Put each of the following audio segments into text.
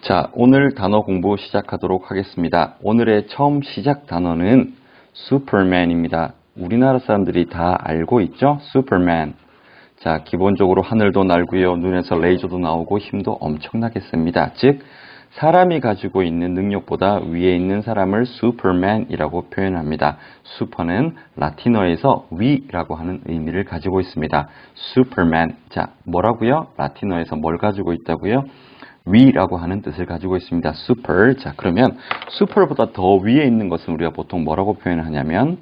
자, 오늘 단어 공부 시작하도록 하겠습니다. 오늘의 처음 시작 단어는 슈퍼맨입니다. 우리나라 사람들이 다 알고 있죠? 슈퍼맨. 자, 기본적으로 하늘도 날고요. 눈에서 레이저도 나오고 힘도 엄청나게 씁니다. 즉, 사람이 가지고 있는 능력보다 위에 있는 사람을 슈퍼맨이라고 표현합니다. 슈퍼는 라틴어에서 위라고 하는 의미를 가지고 있습니다. 슈퍼맨. 자, 뭐라고요? 라틴어에서 뭘 가지고 있다고요? 위라고 하는 뜻을 가지고 있습니다. super. 자, 그러면 super보다 더 위에 있는 것은 우리가 보통 뭐라고 표현하냐면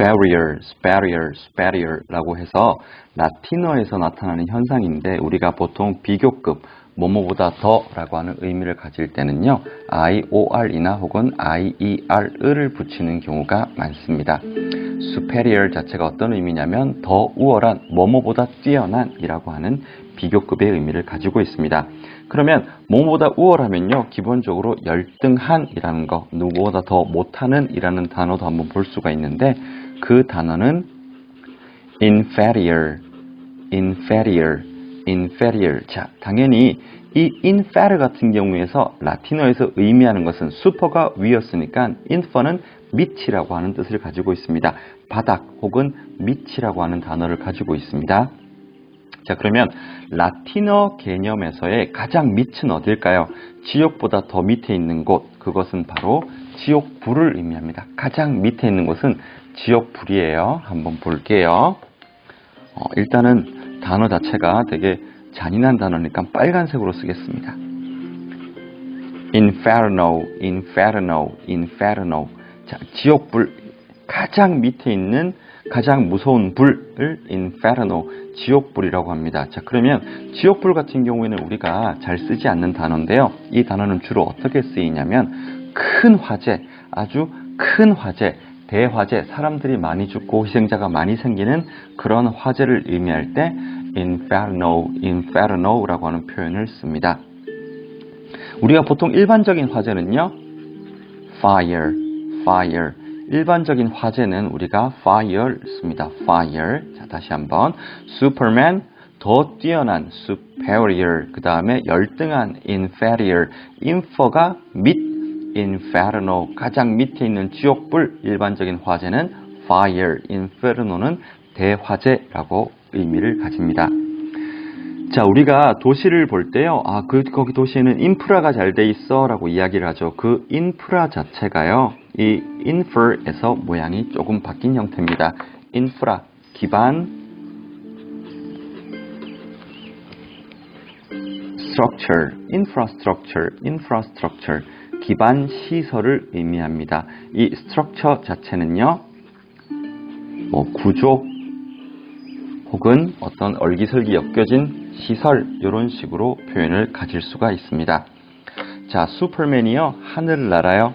superior라고 해서 라틴어에서 나타나는 현상인데 우리가 보통 비교급, 뭐뭐보다 더라고 하는 의미를 가질 때는요. IOR이나 혹은 IER을 붙이는 경우가 많습니다. superior 자체가 어떤 의미냐면 더 우월한, 뭐뭐보다 뛰어난 이라고 하는 비교급의 의미를 가지고 있습니다. 그러면 뭐뭐보다 우월하면요. 기본적으로 열등한 이라는 거, 누구보다 더 못하는 이라는 단어도 한번 볼 수가 있는데 그 단어는 inferior. 자, 당연히 이 inferior 같은 경우에서 라틴어에서 의미하는 것은 슈퍼가 위였으니까 infer는 밑이라고 하는 뜻을 가지고 있습니다. 바닥 혹은 밑이라고 하는 단어를 가지고 있습니다. 자, 그러면 라틴어 개념에서의 가장 밑은 어딜까요? 지옥보다 더 밑에 있는 곳, 그것은 바로 지옥불을 의미합니다. 가장 밑에 있는 곳은 지옥불이에요. 한번 볼게요. 일단은 단어 자체가 되게 잔인한 단어니까 빨간색으로 쓰겠습니다. inferno. 자, 지옥불, 가장 밑에 있는 가장 무서운 불을 inferno, 지옥불이라고 합니다. 자, 그러면 지옥불 같은 경우에는 우리가 잘 쓰지 않는 단어인데요. 이 단어는 주로 어떻게 쓰이냐면 큰 화재, 아주 큰 화재, 대화재, 사람들이 많이 죽고 희생자가 많이 생기는 그런 화재를 의미할 때 inferno라고 하는 표현을 씁니다. 우리가 보통 일반적인 화재는요. fire. 일반적인 화재는 우리가 fire를 씁니다. fire. 자, 다시 한번. superman, 더 뛰어난 superior. 그 다음에 열등한 inferior. infer가 밑, inferno. 가장 밑에 있는 지옥불. 일반적인 화재는 fire. inferno는 대화재라고 의미를 가집니다. 자, 우리가 도시를 볼 때요. 거기 도시에는 인프라가 잘 돼 있어 라고 이야기를 하죠. 그 인프라 자체가요. 이 infer에서 모양이 조금 바뀐 형태입니다. 인프라, 기반, infrastructure, 기반 시설을 의미합니다. 이 structure 자체는요. 구조 혹은 어떤 얼기설기 엮여진 시설, 이런 식으로 표현을 가질 수가 있습니다. 자, 슈퍼맨이요. 하늘을 날아요.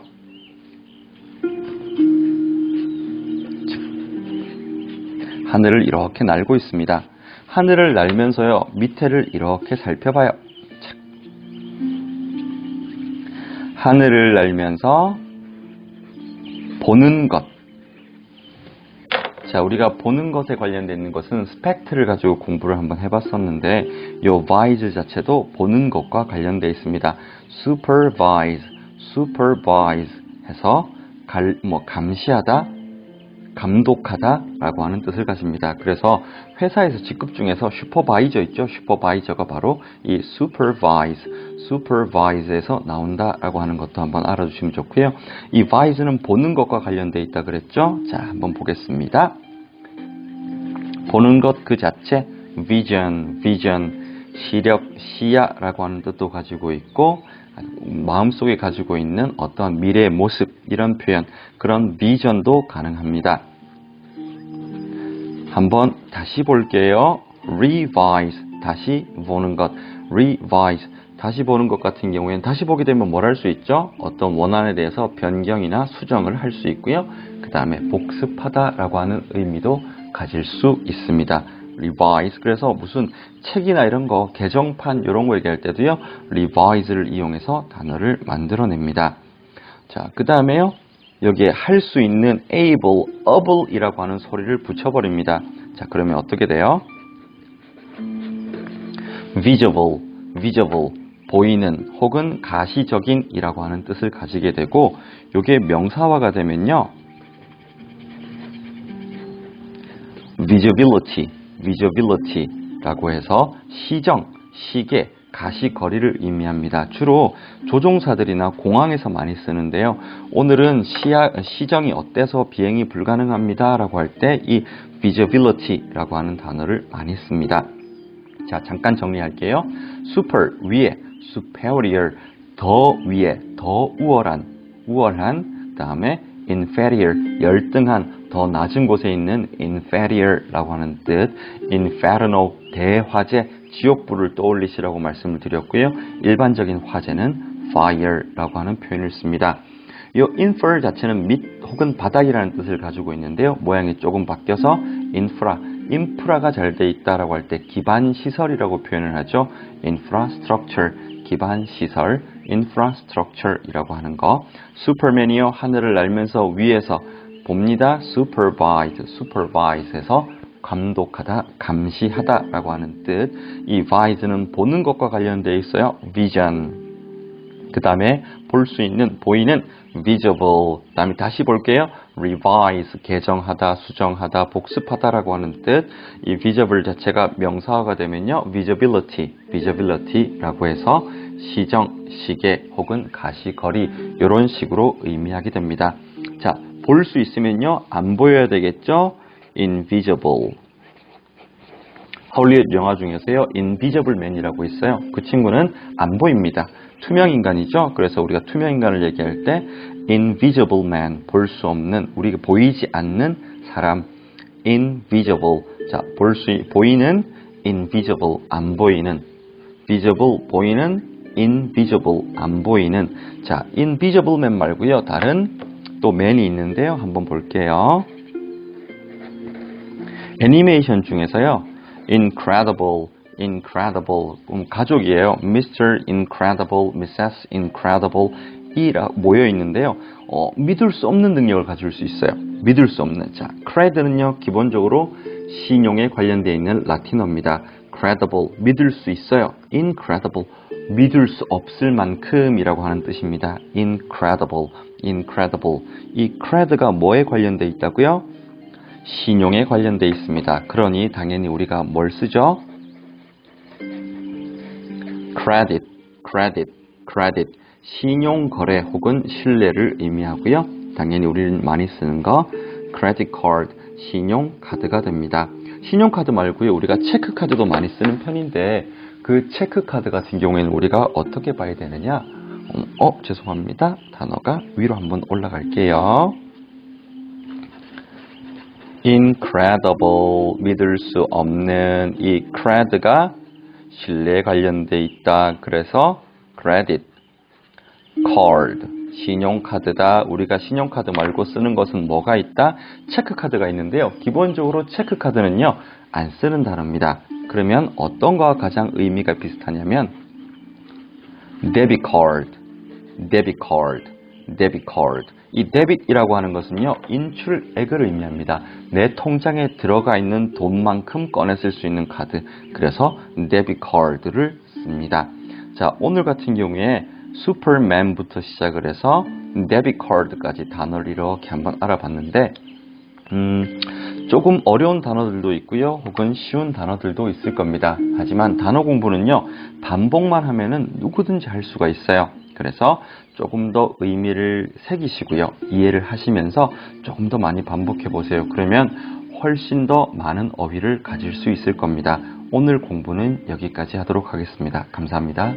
하늘을 이렇게 날고 있습니다. 하늘을 날면서요. 밑에를 이렇게 살펴봐요. 하늘을 날면서 보는 것. 자, 우리가 보는 것에 관련되어 있는 것은 스펙트를 가지고 공부를 한번 해봤었는데 요 vise 자체도 보는 것과 관련되어 있습니다. supervise 해서 감시하다, 감독하다 라고 하는 뜻을 가집니다. 그래서 회사에서 직급 중에서 슈퍼바이저 있죠. 슈퍼바이저가 바로 이 supervise에서 나온다 라고 하는 것도 한번 알아주시면 좋고요. 이 vise는 보는 것과 관련되어 있다 그랬죠. 자, 한번 보겠습니다. 보는 것 그 자체, vision, 시력, 시야라고 하는 뜻도 가지고 있고 마음속에 가지고 있는 어떤 미래의 모습, 이런 표현, 그런 비전도 가능합니다. 한번 다시 볼게요. revise, 다시 보는 것. revise, 다시 보는 것 같은 경우에는 다시 보게 되면 뭘 할 수 있죠? 어떤 원안에 대해서 변경이나 수정을 할 수 있고요. 그 다음에 복습하다라고 하는 의미도 가질 수 있습니다. revise. 그래서 무슨 책이나 이런 거, 개정판 이런 거 얘기할 때도요. revise를 이용해서 단어를 만들어냅니다. 자, 그 다음에요. 여기에 할 수 있는 able이라고 하는 소리를 붙여버립니다. 자, 그러면 어떻게 돼요? visible, visible, 보이는 혹은 가시적인이라고 하는 뜻을 가지게 되고 이게 명사화가 되면요. visibility, visibility라고 해서 시정, 시계, 가시거리를 의미합니다. 주로 조종사들이나 공항에서 많이 쓰는데요. 오늘은 시정이 어때서 비행이 불가능합니다 라고 할 때 이 visibility라고 하는 단어를 많이 씁니다. 자, 잠깐 정리할게요. super, 위에, superior, 더 위에, 더 우월한, 다음에 inferior, 열등한, 더 낮은 곳에 있는 inferior라고 하는 뜻, inferno, 대화재, 지옥불을 떠올리시라고 말씀을 드렸고요. 일반적인 화재는 fire라고 하는 표현을 씁니다. 이 infer 자체는 밑 혹은 바닥이라는 뜻을 가지고 있는데요. 모양이 조금 바뀌어서 인프라가 잘 돼 있다라고 할 때 기반 시설이라고 표현을 하죠. infrastructure, 기반 시설, infrastructure이라고 하는 거. 슈퍼맨이요, 하늘을 날면서 위에서 봅니다. supervise에서 감독하다, 감시하다라고 하는 뜻. 이 vise는 보는 것과 관련되어 있어요. vision. 그 다음에 볼 수 있는, 보이는 visible. 그 다음에 다시 볼게요. revise, 개정하다, 수정하다, 복습하다라고 하는 뜻. 이 visible 자체가 명사화가 되면요. visibility라고 해서 시정, 시계 혹은 가시거리 이런 식으로 의미하게 됩니다. 자, 볼 수 있으면요. 안 보여야 되겠죠. invisible. 헐리우드 영화 중에서요. invisible man이라고 있어요. 그 친구는 안 보입니다. 투명 인간이죠. 그래서 우리가 투명 인간을 얘기할 때 invisible man, 볼 수 없는, 우리가 보이지 않는 사람, invisible. 자, 보이는 invisible, 안 보이는, visible, 보이는, invisible, 안 보이는. 자, invisible man 말고요. 다른 또 man이 있는데요. 한번 볼게요. 애니메이션 중에서요. incredible, 가족이에요. Mr. Incredible, Mrs. Incredible 이라 모여 있는데요. 믿을 수 없는 능력을 가질 수 있어요. 믿을 수 없는. 자, cred는요. 기본적으로 신용에 관련되어 있는 라틴어입니다. credible, 믿을 수 있어요. incredible, 믿을 수 없을 만큼이라고 하는 뜻입니다. incredible. 이 cred가 뭐에 관련되어 있다고요? 신용에 관련되어 있습니다. 그러니 당연히 우리가 뭘 쓰죠? credit. 신용거래 혹은 신뢰를 의미하고요. 당연히 우리는 많이 쓰는 거 credit card, 신용카드가 됩니다. 신용카드 말고요. 우리가 체크카드도 많이 쓰는 편인데 그 체크카드 같은 경우에는 우리가 어떻게 봐야 되느냐? 죄송합니다. 단어가 위로 한번 올라갈게요. incredible, 믿을 수 없는. 이 cred가 신뢰에 관련돼 있다. 그래서 credit card, 신용카드다. 우리가 신용카드 말고 쓰는 것은 뭐가 있다? 체크카드가 있는데요. 기본적으로 체크카드는요. 안 쓰는 단어입니다. 그러면 어떤 거와 가장 의미가 비슷하냐면 debit card. 이 debit이라고 하는 것은요. 인출액을 의미합니다. 내 통장에 들어가 있는 돈만큼 꺼내 쓸 수 있는 카드. 그래서 debit card를 씁니다. 자, 오늘 같은 경우에 슈퍼맨부터 시작을 해서 debit card까지 단어를 이렇게 한번 알아봤는데 조금 어려운 단어들도 있고요. 혹은 쉬운 단어들도 있을 겁니다. 하지만 단어 공부는요. 반복만 하면은 누구든지 할 수가 있어요. 그래서 조금 더 의미를 새기시고요. 이해를 하시면서 조금 더 많이 반복해 보세요. 그러면 훨씬 더 많은 어휘를 가질 수 있을 겁니다. 오늘 공부는 여기까지 하도록 하겠습니다. 감사합니다.